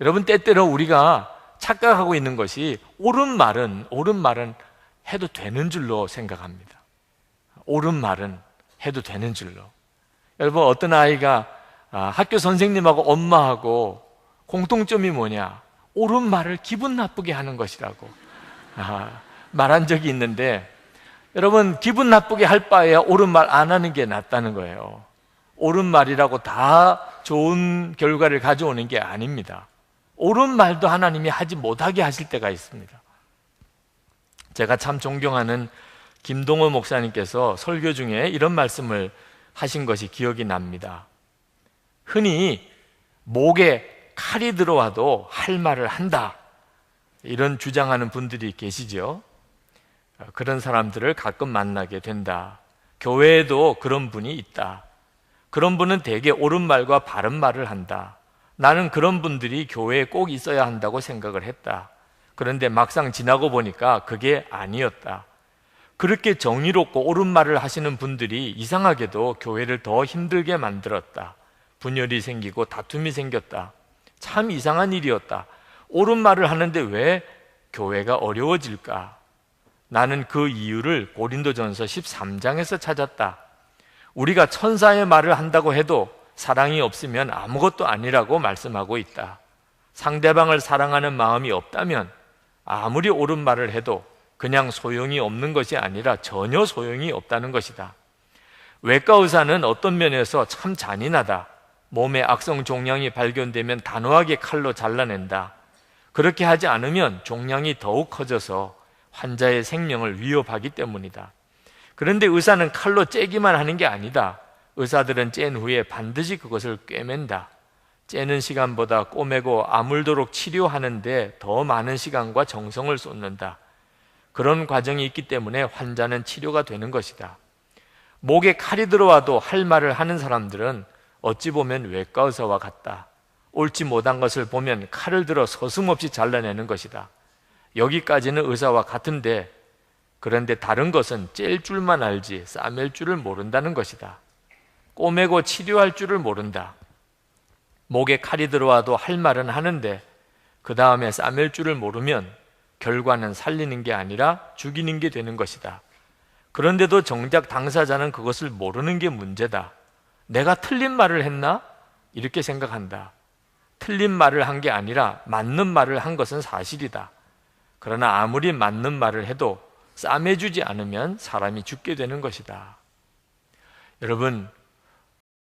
여러분, 때때로 우리가 착각하고 있는 것이 옳은 말은 해도 되는 줄로 생각합니다. 옳은 말은 해도 되는 줄로. 여러분, 어떤 아이가 학교 선생님하고 엄마하고 공통점이 뭐냐? 옳은 말을 기분 나쁘게 하는 것이라고 말한 적이 있는데, 여러분, 기분 나쁘게 할 바에야 옳은 말 안 하는 게 낫다는 거예요. 옳은 말이라고 다 좋은 결과를 가져오는 게 아닙니다. 옳은 말도 하나님이 하지 못하게 하실 때가 있습니다. 제가 참 존경하는 김동호 목사님께서 설교 중에 이런 말씀을 하신 것이 기억이 납니다. 흔히 목에 칼이 들어와도 할 말을 한다, 이런 주장하는 분들이 계시죠. 그런 사람들을 가끔 만나게 된다. 교회에도 그런 분이 있다. 그런 분은 대개 옳은 말과 바른 말을 한다. 나는 그런 분들이 교회에 꼭 있어야 한다고 생각을 했다. 그런데 막상 지나고 보니까 그게 아니었다. 그렇게 정의롭고 옳은 말을 하시는 분들이 이상하게도 교회를 더 힘들게 만들었다. 분열이 생기고 다툼이 생겼다. 참 이상한 일이었다. 옳은 말을 하는데 왜 교회가 어려워질까? 나는 그 이유를 고린도전서 13장에서 찾았다. 우리가 천사의 말을 한다고 해도 사랑이 없으면 아무것도 아니라고 말씀하고 있다. 상대방을 사랑하는 마음이 없다면 아무리 옳은 말을 해도 그냥 소용이 없는 것이 아니라 전혀 소용이 없다는 것이다. 외과 의사는 어떤 면에서 참 잔인하다. 몸에 악성 종양이 발견되면 단호하게 칼로 잘라낸다. 그렇게 하지 않으면 종양이 더욱 커져서 환자의 생명을 위협하기 때문이다. 그런데 의사는 칼로 째기만 하는 게 아니다. 의사들은 짠 후에 반드시 그것을 꿰맨다. 째는 시간보다 꼬매고 아물도록 치료하는데 더 많은 시간과 정성을 쏟는다. 그런 과정이 있기 때문에 환자는 치료가 되는 것이다. 목에 칼이 들어와도 할 말을 하는 사람들은 어찌 보면 외과 의사와 같다. 옳지 못한 것을 보면 칼을 들어 서슴없이 잘라내는 것이다. 여기까지는 의사와 같은데, 그런데 다른 것은 찔 줄만 알지 싸맬 줄을 모른다는 것이다. 꼬매고 치료할 줄을 모른다. 목에 칼이 들어와도 할 말은 하는데 그 다음에 싸맬 줄을 모르면 결과는 살리는 게 아니라 죽이는 게 되는 것이다. 그런데도 정작 당사자는 그것을 모르는 게 문제다. 내가 틀린 말을 했나? 이렇게 생각한다. 틀린 말을 한 게 아니라 맞는 말을 한 것은 사실이다. 그러나 아무리 맞는 말을 해도 싸매주지 않으면 사람이 죽게 되는 것이다. 여러분,